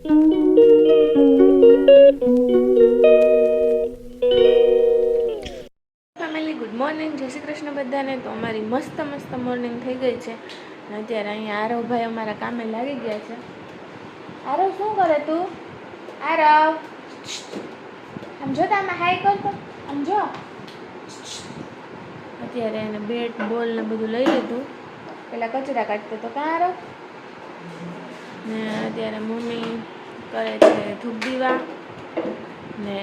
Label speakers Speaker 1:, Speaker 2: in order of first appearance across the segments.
Speaker 1: Family good morning, જય શ્રી કૃષ્ણ બધાને. તો અમારી મસ્ત મોર્નિંગ થઈ ગઈ છે. અત્યારે અહીંયા આરવભાઈ અમારા કામે લાગી ગયા છે. આરવ શું કરે તું? આરવ આમ જો, આમાં હાઈ કરતો, આમ જો. અત્યારે એને બેટ બોલ ને બધું લઈ લીધું. પેલા કચરા કાઢતો તો કાં આરવ? ને અત્યારે મમ્મી કરે છે ધૂપ દીવા ને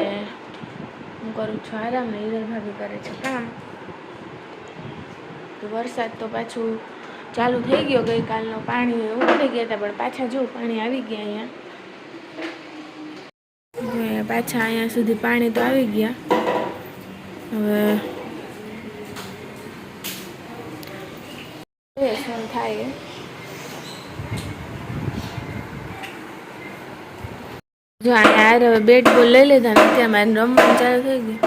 Speaker 1: હું કરું છું આરામ ને હિરલ ભાભી કરે છે કામ. તો વરસાદ તો પાછું ચાલુ થઈ ગયો. ગઈકાલનો પાણી ઉતરી ગયા હતા પણ પાછા જો પાણી આવી ગયા અહીંયા. પાછા અહીંયા સુધી પાણી તો આવી ગયા. હવે શું થાય. જો યાર હવે બેટ બોલ લઈ લીધા ને ત્યાં મારે રમવાનું ચાલુ થઈ ગયું.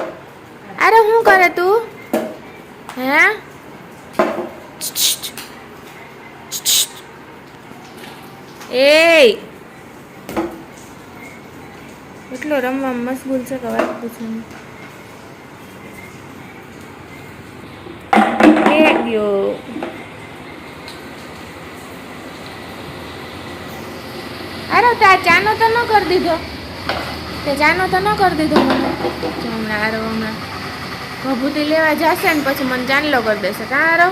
Speaker 1: અરે શું કરે તું? હે એ એટલો રમવામાં મશગુલ છે કે વાત પૂછું. ગયો અરે તાર ચાનો તો ન કરી દીધો. તે ચાનો તો ન કરી દીધો મને. હમણાં આરો હમણાં ભભૂતિ લેવા જશે ને પછી મને ચાંદલો કરી દેશે. કાં આરો?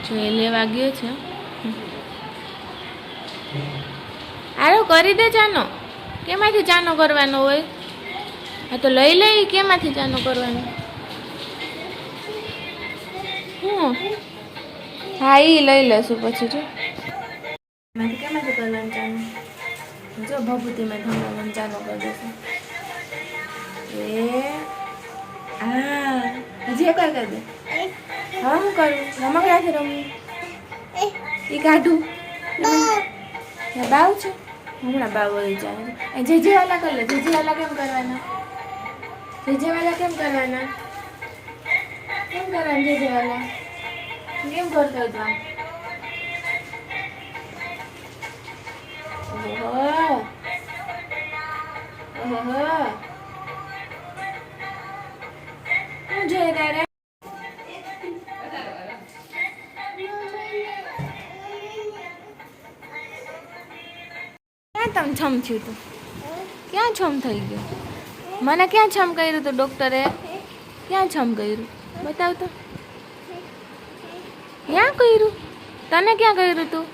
Speaker 1: જો એ લેવા ગયો છે. આરો કરી દે ચાનો. કેમાંથી ચાનો કરવાનો હોય? હા તો લઈ લઈ. કેમાંથી ચાનો કરવાનો? હા એ લઈ લેશું પછી. જો કેમાંથી કરવાનું ચાનો? જો ભભૂતિમાં ધમવાનું ચાનો કરી દેશે. એ હા હજી એક કરી દે. હા હું કરું? રમકડાથી રમવું એ કાઢું. બાવ છે હમણાં બાવ વળી જાય. જે વાલા કરી લે. જે વાલા કેમ કરવાના? જે વાલા કેમ કરવાના? કેમ કરવાના? જે વાલા કેમ કરતો હતો? ઓહો શું જોઈએ તારે? ક્યાં તમે છમ થયું તું? ક્યાં છમ થઈ ગયું? મને ક્યાં છમ કર્યું હતું ડૉક્ટરે? ક્યાં છમ કર્યું? બતાવ તો. ક્યાં કર્યું? તને ક્યાં કર્યું તું?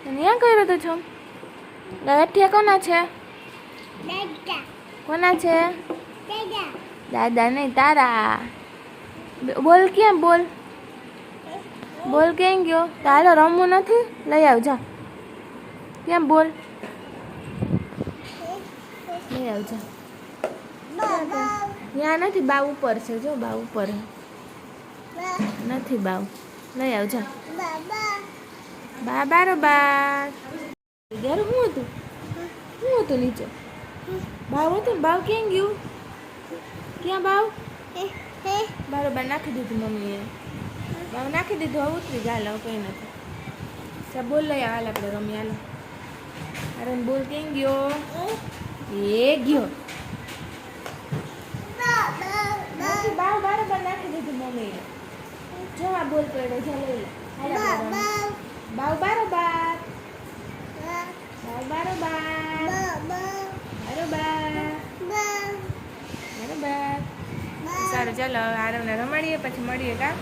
Speaker 1: તને ક્યાં કર્યું હતું છમ? ગઠિયા કોના છે? કોના છે? દાદા નહીં તારા. બોલ ક્યાં? બોલ બોલ ક્યાં ગયો? તારો રમવું નથી? લઈ આવજા. કેમ બોલ? લઈ આવજા. ત્યાં નથી. બાવ ઉપર છે. જો બાવ ઉપર નથી. બાવ લઈ આવજા. બા બારોબાર. શું હતું? શું હતું નીચે? બાવ હતું. બાવ ક્યાં ગયું? ક્યાં બાવ? બારોબાર નાખી દીધું મમ્મીએ. બાવ નાખી દીધું. હવે ઉતરી ગાલ. હવે કંઈ નથી. ચાલ બોલ લઈ હાલ આપણે રમી. હાલો. અરે બોલ ક્યાં ગયો? એ ગયો. બાવ બારોબાર નાખી દીધું મમ્મીએ. જો આ બોલ પડ્યો. જા લઈ લે. બાવ બારોબાર. બાવ બારોબાર. બરોબર. સારું ચાલો આરવને રમાડીએ પછી મળીએ. કા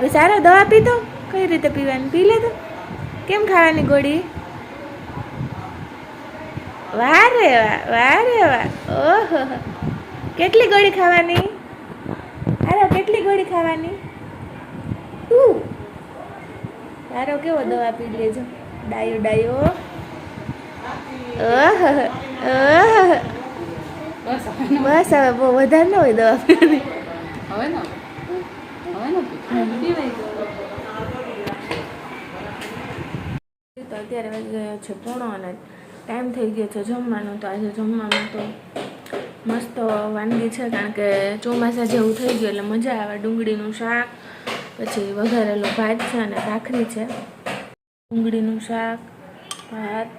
Speaker 1: પી સારો દવા પીતો કઈ રીતે પીવાની પી લે તો કેમ ખાવાની ગોળી વારે વાહ ઓહો કેટલી ગોળી ખાવાની હારો કેટલી ગોળી ખાવાની હારો કેવો દવા પી લેજો ડાયો ડાયો ઓહો ઓહો બસ હવે બહુ વધારે ન હોય દવા પીવાની તો અત્યારે વાગી ગયો છે 9:30 અને ટાઈમ થઈ ગયો છે જમવાનો તો આજે જમવામાં તો મસ્ત વાનગી છે કારણ કે ચોમાસા જેવું થઈ ગયું એટલે મજા આવે ડુંગળીનું શાક પછી વઘારેલો ભાત છે અને ભાખરી છે ડુંગળીનું શાક ભાત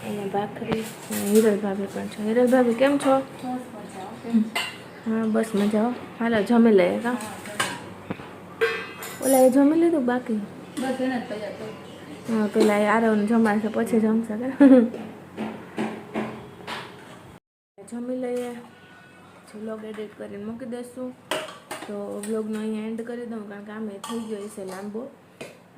Speaker 1: અને ભાખરી હિરલ ભાભી પણ છે હિરલ ભાભી કેમ છો હા બસ મજા હાલો જમી લઈએ કા ઓલા એ જમી લીધું બાકી હા પેલા એ આરવને જમાડશે પછી જમશે કે જમી લઈએ પછી વ્લોગ એડિટ કરીને મૂકી દઈશું તો વ્લોગનો અહીંયા એન્ડ કરી દઉં કારણ કે આમે થઈ ગયો છે લાંબો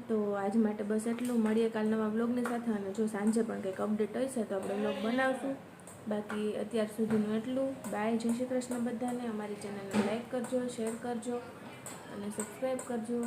Speaker 1: તો આજ માટે બસ એટલું મળીએ કાલ નવા વ્લોગની સાથે અને જો સાંજે પણ કંઈક અપડેટ હશે તો આપણે વ્લોગ બનાવશું બાકી અત્યાર સુધીનું એટલું બાય જય શ્રી કૃષ્ણ બધાને અમારી ચેનલને લાઈક કરજો શેર કરજો અને સબસ્ક્રાઈબ કરજો